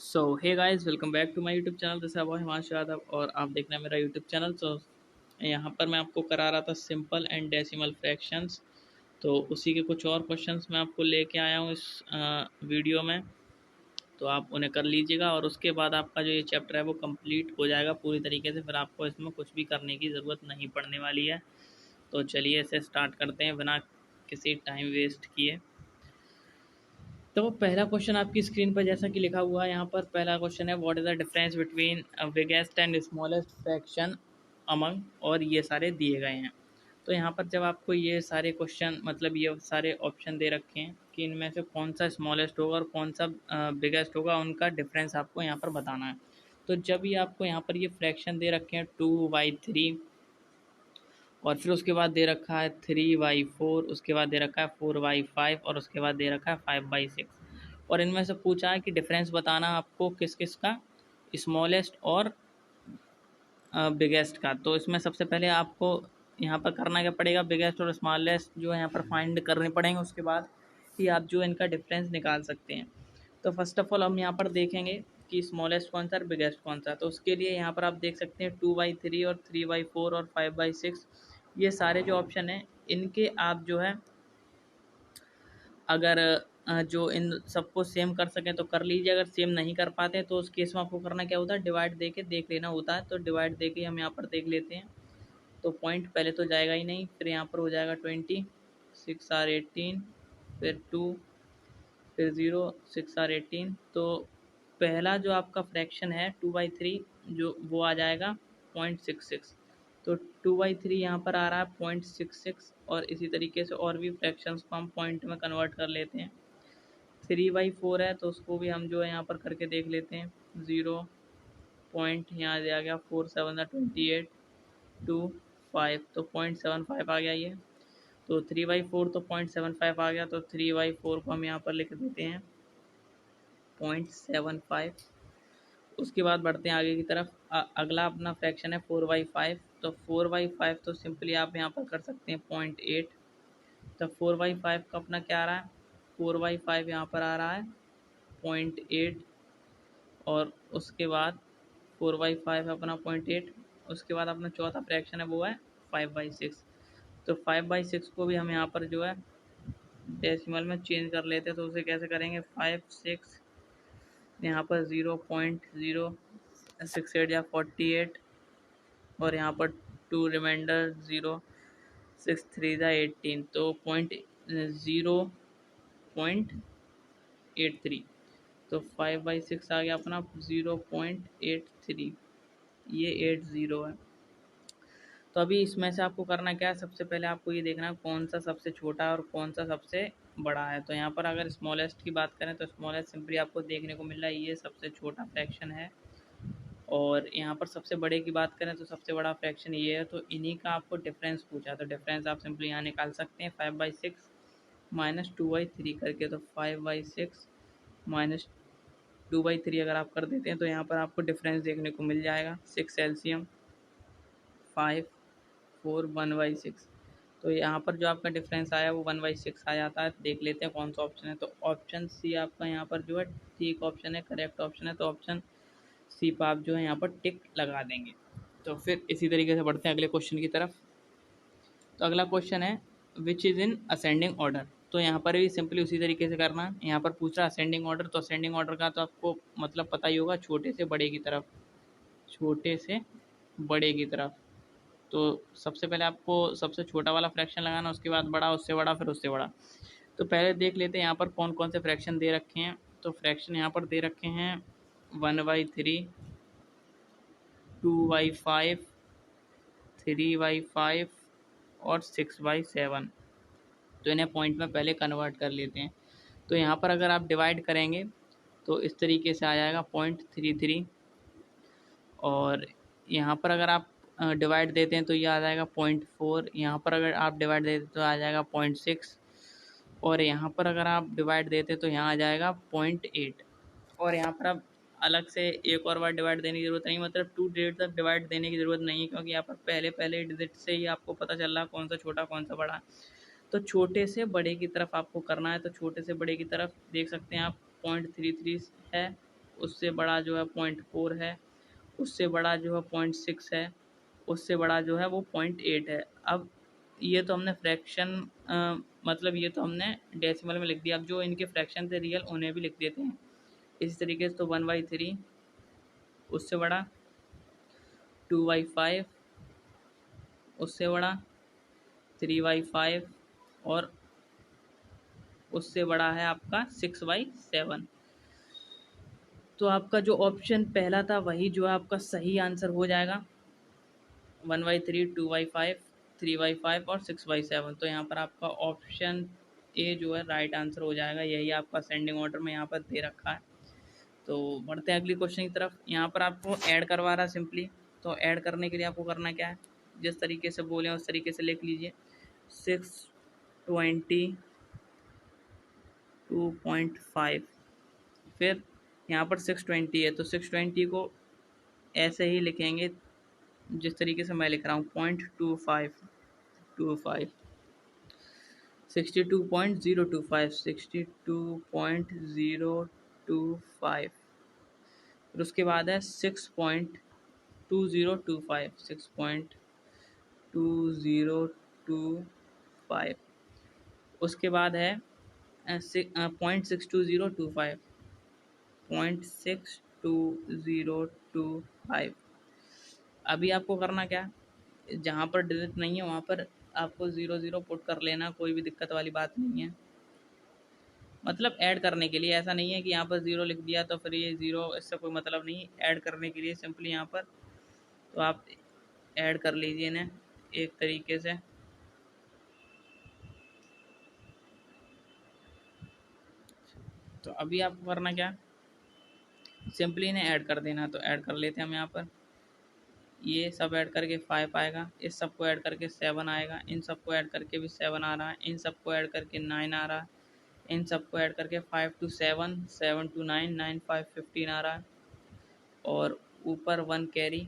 So hey guys, welcome back to my YouTube channel. जैसे अब हिमांशु यादव और आप देख रहे हैं मेरा यूट्यूब चैनल। यहाँ पर मैं आपको करा रहा था सिंपल एंड डेसिमल फ्रैक्शंस। तो उसी के कुछ और क्वेश्चंस मैं आपको लेके आया हूँ इस वीडियो में। तो आप उन्हें कर लीजिएगा और उसके बाद आपका जो ये चैप्टर है वो कंप्लीट हो जाएगा पूरी तरीके से। फिर आपको इसमें कुछ भी करने की ज़रूरत नहीं पड़ने वाली है। तो चलिए इसे स्टार्ट करते हैं बिना किसी टाइम वेस्ट किए। तो पहला क्वेश्चन आपकी स्क्रीन पर जैसा कि लिखा हुआ है यहाँ पर पहला क्वेश्चन है, what is the difference between biggest and smallest fraction among, और ये सारे दिए गए हैं। तो यहाँ पर जब आपको ये सारे क्वेश्चन मतलब ये सारे ऑप्शन दे रखे हैं कि इनमें से कौन सा स्मॉलेस्ट होगा और कौन सा बिगेस्ट होगा, उनका डिफरेंस आपको यहाँ पर बताना है। तो जब ये आपको यहाँ पर ये फ्रैक्शन दे रखे हैं 2/3, और फिर उसके बाद दे रखा है 3/4, उसके बाद दे रखा है 4/5, और उसके बाद दे रखा है 5/6, और इनमें से पूछा है कि डिफरेंस बताना आपको किस किस का, स्मॉलेस्ट और बिगेस्ट का। तो इसमें सबसे पहले आपको यहाँ पर करना क्या पड़ेगा, बिगेस्ट और स्मॉलेस्ट जो है यहाँ पर फाइंड करने पड़ेंगे। उसके बाद ही आप जो इनका डिफरेंस निकाल सकते हैं। तो फर्स्ट ऑफ ऑल हम यहाँ पर देखेंगे कि स्मॉलेस्ट कौन सा और बिगेस्ट कौन सा। तो उसके लिए यहाँ पर आप देख सकते हैं 2/3 और 3/4 और 5/6, ये सारे जो ऑप्शन हैं इनके आप जो है अगर जो इन सबको सेम कर सकें तो कर लीजिए। अगर सेम नहीं कर पाते हैं तो उस केस में आपको करना क्या होता है, डिवाइड दे के देख लेना होता है। तो डिवाइड दे के हम यहाँ पर देख लेते हैं। तो पॉइंट पहले तो जाएगा ही नहीं, फिर यहाँ पर हो जाएगा 20, 6 r 18, फिर 2, फिर 0, 6 r 18। तो पहला जो आपका फ्रैक्शन है 2/3 जो वो आ जाएगा 0.66। तो 2/3 यहाँ पर आ रहा है 0.66, और इसी तरीके से और भी फ्रैक्शंस को हम पॉइंट में कन्वर्ट कर लेते हैं। 3/4 है तो उसको भी हम जो है यहाँ पर करके देख लेते हैं। 0 पॉइंट यहाँ आ गया 4 7 28, 2 5, तो 0.75 आ गया ये। तो 3/4 तो 0.75 आ गया, तो 3/4 को हम यहाँ पर लिख देते हैं 0.75। उसके बाद बढ़ते हैं आगे की तरफ। अगला अपना फ्रैक्शन है 4/5। तो 4/5 तो सिंपली आप यहाँ पर कर सकते हैं 0.8। तो 4/5 का अपना क्या आ रहा है, 4/5 यहाँ पर आ रहा है 0.8, और उसके बाद 4/5 अपना 0.8। उसके बाद अपना चौथा फ्रैक्शन है वो है 5/6। तो 5/6 को भी हम यहाँ पर जो है डेसिमल में चेंज कर लेते हैं। तो उसे कैसे करेंगे, 5 6 यहाँ पर 0.068 या 48, और यहाँ पर 2 रिमाइंडर 0 6 3 18, तो 0.83। तो 5/6 आ गया अपना 0.83, ये 80 है। तो अभी इसमें से आपको करना क्या है, सबसे पहले आपको ये देखना है कौन सा सबसे छोटा है और कौन सा सबसे बड़ा है। तो यहाँ पर अगर स्मॉलेस्ट की बात करें तो स्मॉलेस्ट सिंपली आपको देखने को मिल रहा है, ये सबसे छोटा फ्रैक्शन है। और यहाँ पर सबसे बड़े की बात करें तो सबसे बड़ा फ्रैक्शन ये है। तो इन्हीं का आपको डिफरेंस पूछा, तो डिफरेंस आप सिंपली यहाँ निकाल सकते हैं 5/6 माइनस 2/3 करके। तो 5/6 माइनस 2/3 अगर आप कर देते हैं तो यहाँ पर आपको डिफरेंस देखने को मिल जाएगा 6 एलसीएम 5 4 1/6। तो यहाँ पर जो आपका डिफरेंस आया वो 1/6 आ जाता है। देख लेते हैं कौन सा ऑप्शन है। तो ऑप्शन सी आपका यहाँ पर जो है ठीक ऑप्शन है, करेक्ट ऑप्शन है। तो ऑप्शन सी पर आप जो है यहाँ पर टिक लगा देंगे। तो फिर इसी तरीके से बढ़ते हैं अगले क्वेश्चन की तरफ। तो अगला क्वेश्चन है, which is in ascending order. तो यहाँ पर भी सिंपली उसी तरीके से करना है। यहाँ पर पूछ रहा है असेंडिंग ऑर्डर। तो असेंडिंग ऑर्डर का तो आपको मतलब पता ही होगा, छोटे से बड़े की तरफ, छोटे से बड़े की तरफ। तो सबसे पहले आपको सबसे छोटा वाला फ्रैक्शन लगाना, उसके बाद बड़ा, उससे बड़ा, फिर उससे बड़ा। तो पहले देख लेते हैं यहाँ पर कौन कौन से फ्रैक्शन दे रखे हैं। तो फ्रैक्शन यहाँ पर दे रखे हैं 1/3, 2/5, 3/5 और 6/7। तो इन्हें पॉइंट में पहले कन्वर्ट कर लेते हैं। तो यहाँ पर अगर आप डिवाइड करेंगे तो इस तरीके से आ जाएगा 0.33, और यहाँ पर अगर आप डिवाइड देते हैं तो ये आ जाएगा 0.4। यहाँ पर अगर आप डिवाइड देते तो आ जाएगा 0.6, और यहाँ पर अगर आप डिवाइड देते तो यहाँ आ जाएगा 0.8। और यहाँ पर आप अलग से एक और बार डिवाइड देने की ज़रूरत नहीं, मतलब 2 डिजिट तक डिवाइड देने की ज़रूरत नहीं है, क्योंकि यहाँ पर पहले पहले डिजिट से ही आपको पता चल रहा है कौन सा छोटा कौन सा बड़ा। तो छोटे से बड़े की तरफ आपको करना है। तो छोटे से बड़े की तरफ देख सकते हैं आप 0.33 है, उससे बड़ा जो है 0.4 है, उससे बड़ा जो है 0.6 है, उससे बड़ा जो है वो 0.8 है। अब ये तो हमने फ्रैक्शन मतलब ये तो हमने डेसिमल में लिख दिया। अब जो इनके फ्रैक्शन थे रियल उन्हें भी लिख देते हैं इसी तरीके से। तो 1/3, उससे बड़ा 2/5, उससे बड़ा 3/5 और उससे बड़ा है आपका 6/7। तो आपका जो ऑप्शन पहला था वही जो है आपका सही आंसर हो जाएगा, 1/3, 2/5, 3/5 और 6/7। तो यहाँ पर आपका ऑप्शन ए जो है राइट आंसर हो जाएगा। यही आपका असेंडिंग ऑर्डर में यहाँ पर दे रखा है। तो बढ़ते हैं अगली क्वेश्चन की तरफ। यहाँ पर आपको ऐड करवा रहा है सिंपली। तो ऐड करने के लिए आपको करना क्या है, जिस तरीके से बोले उस तरीके से लिख लीजिए। 620 2.5, फिर यहाँ पर 620 है तो 620 को ऐसे ही लिखेंगे जिस तरीके से मैं लिख रहा हूँ, 0.25, 62.025, 62.025। फिर उसके बाद है 6.2025, 6.2025। उसके बाद है 0.62025, 0.62025। अभी आपको करना क्या है, जहाँ पर डिजिट नहीं है वहाँ पर आपको 0 0 पुट कर लेना, कोई भी दिक्कत वाली बात नहीं है। मतलब ऐड करने के लिए, ऐसा नहीं है कि यहाँ पर 0 लिख दिया तो फिर ये 0, इससे कोई मतलब नहीं। ऐड करने के लिए सिंपली यहाँ पर तो आप ऐड कर लीजिए इन्हें एक तरीके से। तो अभी आपको करना क्या, सिंपली इन्हें ऐड कर देना। तो ऐड कर लेते हैं हम यहाँ पर। ये सब ऐड करके 5 आएगा, इस सब को ऐड करके 7 आएगा, इन सब को ऐड करके भी 7 आ रहा है, इन सब को ऐड करके 9 आ रहा है, इन सब को ऐड करके 5 to 7, 7 to 9, 9 5 15 आ रहा है। और ऊपर 1 कैरी,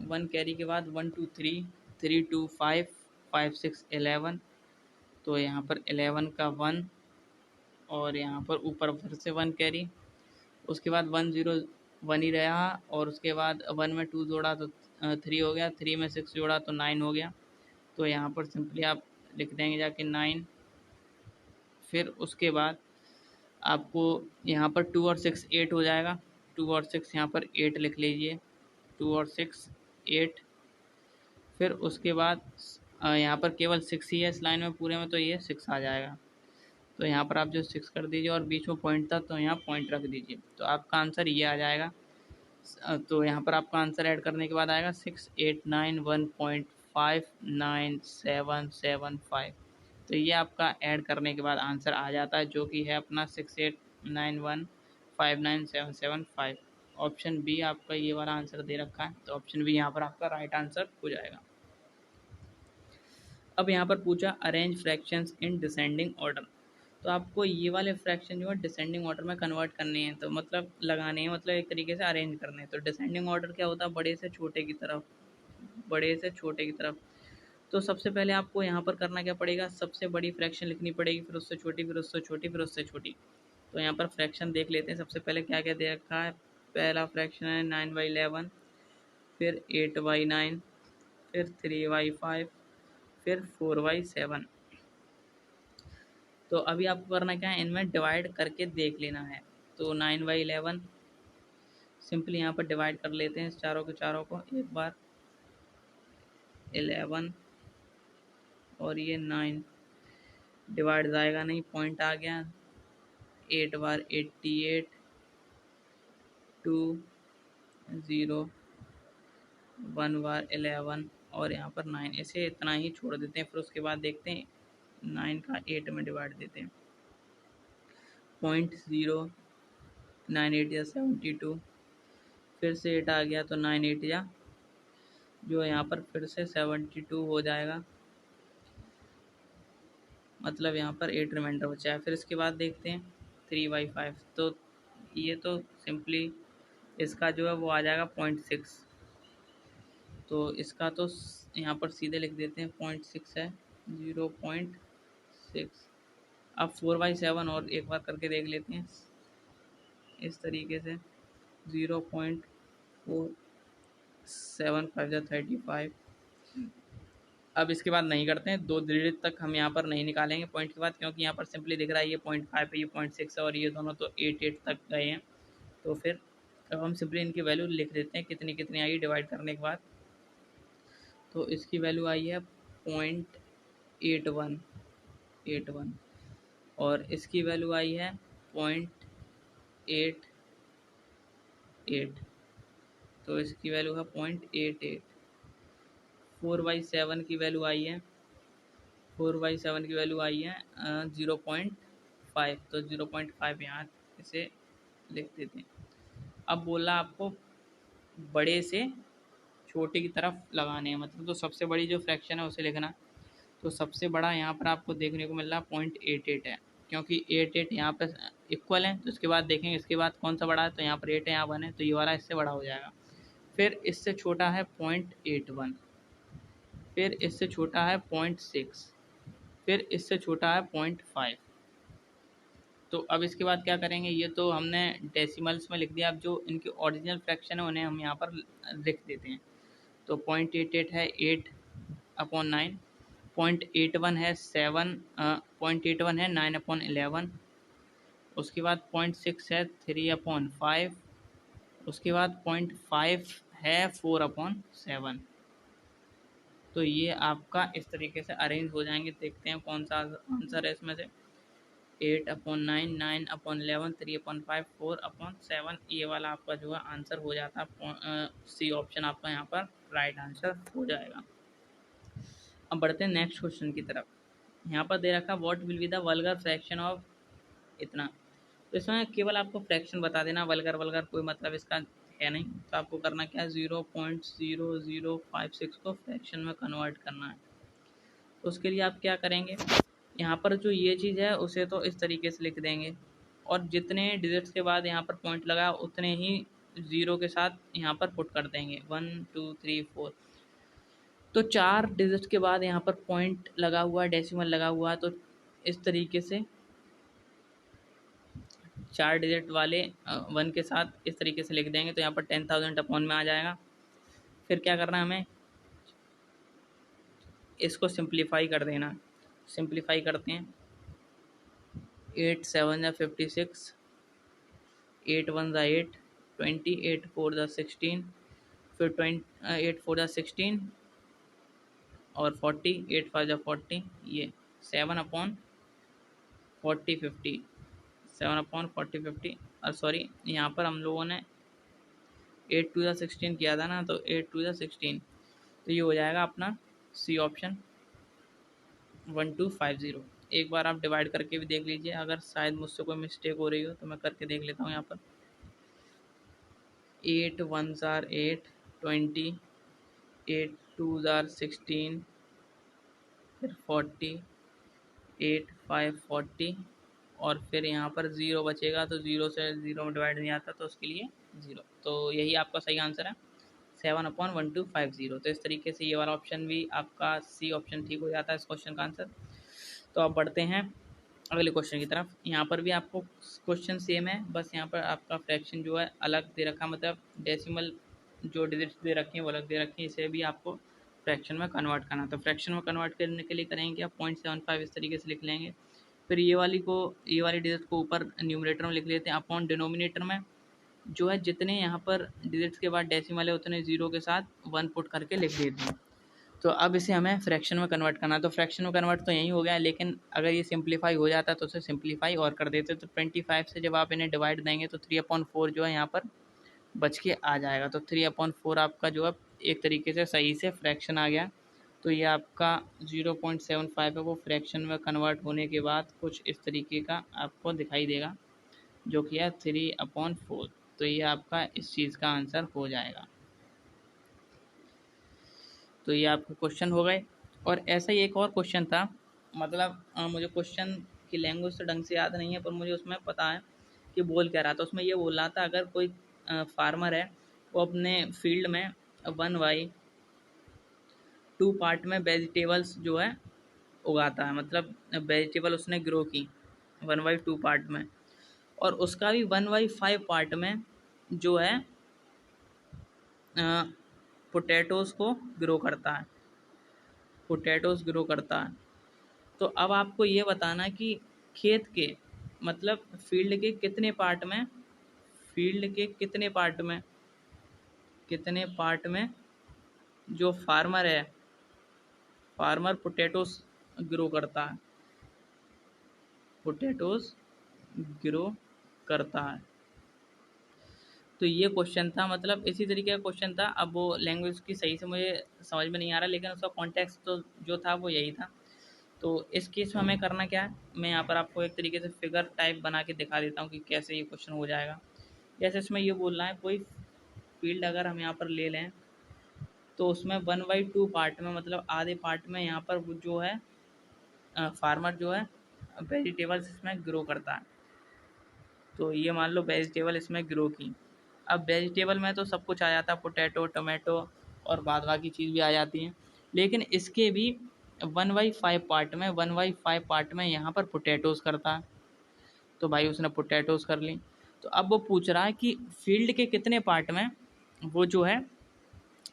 1 कैरी के बाद 1 to 3, 3 to 5, 5 6 11। तो यहाँ पर 11 का 1 और यहाँ पर ऊपर फिर से 1 कैरी। उसके बाद 1 0 1 ही रहा और उसके बाद 1 में 2 जोड़ा तो 3 हो गया, 3 में 6 जोड़ा तो 9 हो गया। तो यहाँ पर सिंपली आप लिख देंगे जाके 9। फिर उसके बाद आपको यहाँ पर 2 और 6 8 हो जाएगा, 2 और 6 यहाँ पर 8 लिख लीजिए, 2 और 6 8। फिर उसके बाद यहाँ पर केवल 6 ही है इस लाइन में पूरे में, तो ये 6 आ जाएगा। तो यहाँ पर आप जो 6 कर दीजिए और बीच में पॉइंट था तो यहाँ पॉइंट रख दीजिए, तो आपका आंसर ये आ जाएगा। तो यहाँ पर आपका आंसर ऐड करने के बाद आएगा 6891.59775। तो ये आपका ऐड करने के बाद आंसर आ जाता है, जो कि है अपना 6891.59775। ऑप्शन बी आपका ये वाला आंसर दे रखा है, तो ऑप्शन बी यहाँ पर आपका राइट आंसर हो जाएगा। अब यहाँ पर पूछा arrange fractions in descending order. तो आपको ये वाले फ्रैक्शन जो है डिसेंडिंग ऑर्डर में कन्वर्ट करने हैं, तो मतलब लगाने हैं, मतलब एक तरीके से अरेंज करने हैं। तो डिसेंडिंग ऑर्डर क्या होता है, बड़े से छोटे की तरफ, बड़े से छोटे की तरफ। तो सबसे पहले आपको यहाँ पर करना क्या पड़ेगा, सबसे बड़ी फ्रैक्शन लिखनी पड़ेगी, फिर उससे छोटी, फिर उससे छोटी, फिर उससे छोटी। तो यहाँ पर फ्रैक्शन देख लेते हैं सबसे पहले क्या क्या दे रखा है। पहला फ्रैक्शन है 9/11, फिर 8/9, फिर 3/5, फिर 4/7। तो अभी आपको करना क्या है, इनमें डिवाइड करके देख लेना है। तो 9/11 सिंपली यहाँ पर डिवाइड कर लेते हैं इस चारों के चारों को एक बार। 11 और ये 9 डिवाइड जाएगा नहीं, पॉइंट आ गया। 8 बार 88, 2 0, 1 बार 11 और यहाँ पर 9, ऐसे इतना ही छोड़ देते हैं। फिर उसके बाद देखते हैं 9 का 8 में डिवाइड देते हैं, 0.0, 9 8 या 72, फिर से 8 आ गया तो 9 8 या जो यहाँ पर फिर से 72 हो जाएगा, मतलब यहाँ पर 8 रिमाइंडर बचा है। फिर इसके बाद देखते हैं 3/5। तो ये तो सिंपली इसका जो है वो आ जाएगा 0.6। तो इसका तो यहाँ पर सीधे लिख देते हैं 0.6 है, 0.6। अब 4/7 और एक बार करके देख लेते हैं। इस तरीके से 0.475 अब इसके बाद नहीं करते हैं, 2 डिजिट तक हम यहाँ पर नहीं निकालेंगे पॉइंट के बाद, क्योंकि यहाँ पर सिंपली दिख रहा है ये 0.5 है, ये 0.6 है और ये दोनों तो 8 तक गए हैं। तो फिर अब हम सिंपली इनकी वैल्यू लिख देते हैं कितनी कितनी आई डिवाइड करने के बाद। तो इसकी वैल्यू आई है 0.81 और इसकी वैल्यू आई है 0.88, तो इसकी वैल्यू है 0.88। 4/7 की वैल्यू आई है 4/7 की वैल्यू आई है 0.5, तो 0.5 यहाँ इसे लिख देते हैं। अब बोला आपको बड़े से छोटे की तरफ लगाने हैं, मतलब तो सबसे बड़ी जो फ्रैक्शन है उसे लिखना। तो सबसे बड़ा यहाँ पर आपको देखने को मिल रहा है 0.88 है, क्योंकि 88 यहाँ पर इक्वल है। तो इसके बाद देखेंगे इसके बाद कौन सा बड़ा है, तो यहाँ पर 8 है, यहाँ 1 है, तो ये वाला इससे बड़ा हो जाएगा। फिर इससे छोटा है 0.81, फिर इससे छोटा है 0.6, फिर इससे छोटा है 0.5। तो अब इसके बाद क्या करेंगे, ये तो हमने डेसिमल्स में लिख दिया, अब जो इनके ओरिजिनल फ्रैक्शन है उन्हें हम यहाँ पर लिख देते हैं। तो 0.88 है 8/9, 0.81 है 0.81 है 9/11, उसके बाद 0.6 है 3/5, उसके बाद 0.5 है 4/7। तो ये आपका इस तरीके से अरेंज हो जाएंगे। देखते हैं कौन सा आंसर है इसमें से। 8/9, 9/11, 3/5, 4/7, ये वाला आपका जो है आंसर हो जाता है। सी ऑप्शन आपका यहाँ पर राइट आंसर हो जाएगा। अब बढ़ते हैं नेक्स्ट क्वेश्चन की तरफ। यहाँ पर दे रखा what will be the vulgar fraction of इतना। तो इसमें केवल आपको फ्रैक्शन बता देना, वल्गर वल्गर कोई मतलब इसका है नहीं। तो आपको करना क्या है, 0.0056 को फ्रैक्शन में कन्वर्ट करना है। तो उसके लिए आप क्या करेंगे, यहाँ पर जो ये चीज़ है उसे तो इस तरीके से लिख देंगे, और जितने डिजिट्स के बाद यहाँ पर पॉइंट लगा उतने ही ज़ीरो के साथ यहाँ पर पुट कर देंगे, 1 2 3 4। तो 4 डिजिट के बाद यहाँ पर पॉइंट लगा हुआ है, डेसिमल लगा हुआ है, तो इस तरीके से 4 डिजिट वाले 1 के साथ इस तरीके से लिख देंगे। तो यहाँ पर 10,000 अपॉन में आ जाएगा। फिर क्या करना है हमें, इसको सिंप्लीफाई कर देना। सिंप्लीफाई करते हैं, 8 7 56, 8 1 8, 20, 8 4 16, फिर 8 4 16 और 40, 8 5 40, ये 7/40 50, 7/40 50। और सॉरी यहाँ पर हम लोगों ने 8 2 16 किया था ना, तो 8 2 16, तो ये हो जाएगा अपना सी ऑप्शन 1250। एक बार आप डिवाइड करके भी देख लीजिए, अगर शायद मुझसे कोई मिस्टेक हो रही हो तो मैं करके देख लेता हूँ। यहाँ पर 8 1 8, 20, 8 2 16, फिर 40, 8 5 40, और फिर यहाँ पर 0 बचेगा, तो 0 से 0 में डिवाइड नहीं आता, तो उसके लिए 0। तो यही आपका सही आंसर है, 7/1250। तो इस तरीके से ये वाला ऑप्शन भी आपका सी ऑप्शन ठीक हो जाता है इस क्वेश्चन का आंसर। तो आप बढ़ते हैं अगले क्वेश्चन की तरफ। यहाँ पर भी आपको क्वेश्चन सेम है, बस यहाँ पर आपका फ्रैक्शन जो है अलग दे रखा, मतलब डेसिमल जो डिजिट्स दे रखी हैं वो अलग दे रखी हैं, इसे भी आपको फ्रैक्शन में कन्वर्ट करना। तो फ्रैक्शन में कन्वर्ट करने के लिए करेंगे आप 0.75 इस तरीके से लिख लेंगे। फिर ये वाली डिजिट को ऊपर न्यूमरेटर में लिख लेते हैं, अपॉन डिनोमिनेटर में जो है जितने यहाँ पर डिजिट्स के बाद डेसिमल है उतने 0 के साथ 1 पुट करके लिख देते हैं। तो अब इसे हमें फ्रैक्शन में कन्वर्ट करना है। तो फ्रैक्शन में कन्वर्ट तो यही हो गया, लेकिन अगर ये सिंप्लीफाई हो जाता तो उसे सिंप्लीफाई और कर देते। तो 25 से जब आप इन्हें डिवाइड देंगे तो 3/4 जो है यहाँ पर बच के आ जाएगा। तो 3/4 आपका जो है एक तरीके से सही से फ्रैक्शन आ गया। तो ये आपका 0.75 है, वो फ्रैक्शन में कन्वर्ट होने के बाद कुछ इस तरीके का आपको दिखाई देगा, जो कि है 3/4। तो ये आपका इस चीज़ का आंसर हो जाएगा। तो ये आपके क्वेश्चन हो गए। और ऐसा ही एक और क्वेश्चन था, मतलब मुझे क्वेश्चन की लैंग्वेज तो ढंग से याद नहीं है, पर मुझे उसमें पता है कि बोल क्या रहा था। उसमें ये बोल रहा था, अगर कोई फार्मर है वो अपने फील्ड में 1/2 पार्ट में वेजिटेबल्स जो है उगाता है, मतलब वेजिटेबल उसने ग्रो की 1/2 पार्ट में। और उसका भी 1/5 पार्ट में जो है पोटैटोज को ग्रो करता है, पोटैटोज ग्रो करता है। तो अब आपको ये बताना कि खेत के मतलब फील्ड के कितने पार्ट में, फील्ड के कितने पार्ट में जो फार्मर है, फार्मर पोटैटोज ग्रो करता है, पोटैटोज ग्रो करता है। तो ये क्वेश्चन था, मतलब इसी तरीके का क्वेश्चन था। अब वो लैंग्वेज की सही से मुझे समझ में नहीं आ रहा, लेकिन उसका कॉन्टेक्स्ट तो जो था वो यही था। तो इस केस में हमें करना क्या है, मैं यहाँ पर आपको एक तरीके से फिगर टाइप बना के दिखा देता हूँ कि कैसे ये क्वेश्चन हो जाएगा। जैसे इसमें ये बोलना है कोई फील्ड अगर हम यहाँ पर ले लें तो उसमें 1/2 पार्ट में, मतलब आधे पार्ट में यहाँ पर वो जो है फार्मर जो है वेजिटेबल्स इसमें ग्रो करता है। तो ये मान लो वेजिटेबल इसमें ग्रो की। अब वेजिटेबल में तो सब कुछ आ जाता है, पोटैटो, टोमेटो और बाद बाकी चीज़ भी आ जाती हैं, लेकिन इसके भी 1/5 पार्ट में, 1/5 पार्ट में यहाँ पर पोटैटोज करता है। तो भाई उसने पोटैटोज कर ली। तो अब वो पूछ रहा है कि फील्ड के कितने पार्ट में वो जो है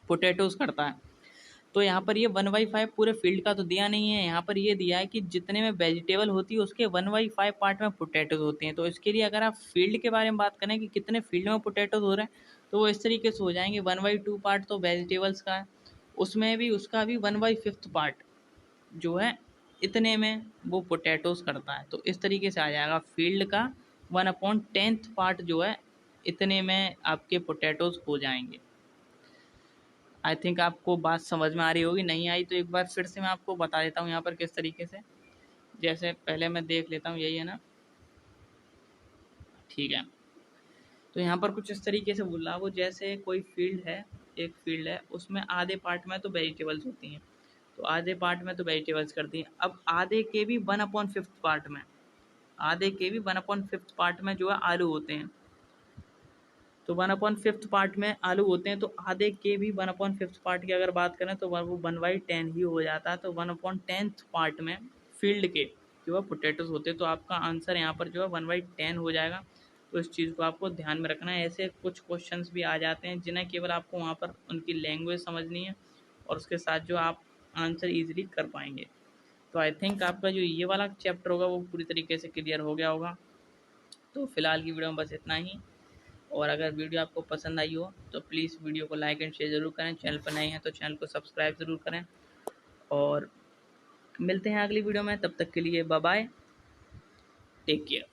पोटैटोज करता है। तो यहाँ पर ये 1/5 पूरे फील्ड का तो दिया नहीं है, यहाँ पर ये दिया है कि जितने में वेजिटेबल होती है उसके 1/5 पार्ट में पोटैटोज होते हैं। तो इसके लिए अगर आप फील्ड के बारे में बात करें कि कितने फील्ड में पोटैटोज हो रहे हैं, तो वो इस तरीके से हो जाएंगे, 1/2 पार्ट तो वेजिटेबल्स का है, उसमें भी उसका भी 1/5 पार्ट जो है इतने में वो पोटैटोज करता है। तो इस तरीके से आ जाएगा फील्ड का 1/10 पार्ट जो है इतने में आपके पोटैटोज हो जाएंगे। आई थिंक आपको बात समझ में आ रही होगी, नहीं आई तो एक बार फिर से मैं आपको बता देता हूँ यहाँ पर किस तरीके से। जैसे पहले मैं देख लेता हूँ, यही है ना, ठीक है। तो यहाँ पर कुछ इस तरीके से बोल रहा है वो, जैसे कोई फील्ड है, एक फील्ड है उसमें आधे पार्ट में तो वेजिटेबल्स होती हैं, तो आधे पार्ट में तो वेजिटेबल्स करती हैं। अब आधे के भी 1/5 पार्ट में, आधे के भी 1/5 पार्ट में जो है आलू होते हैं। तो 1/5 पार्ट में आलू होते हैं, तो आधे के भी 1/5 पार्ट की अगर बात करें तो वो 1/10 ही हो जाता है। तो 1/10 पार्ट में फील्ड के जो है पोटैटोज होते हैं। तो आपका आंसर यहाँ पर जो है 1/10 हो जाएगा। तो इस चीज़ को आपको ध्यान में रखना है। ऐसे कुछ क्वेश्चंस भी आ जाते हैं जिन्हें केवल आपको वहाँ पर उनकी लैंग्वेज समझनी है और उसके साथ जो आप आंसर ईजिली कर पाएंगे। तो आई थिंक आपका जो ये वाला चैप्टर होगा वो पूरी तरीके से क्लियर हो गया होगा। तो फिलहाल की वीडियो में बस इतना ही। और अगर वीडियो आपको पसंद आई हो तो प्लीज़ वीडियो को लाइक एंड शेयर ज़रूर करें। चैनल पर नए हैं तो चैनल को सब्सक्राइब ज़रूर करें। और मिलते हैं अगली वीडियो में, तब तक के लिए बाय बाय, टेक केयर।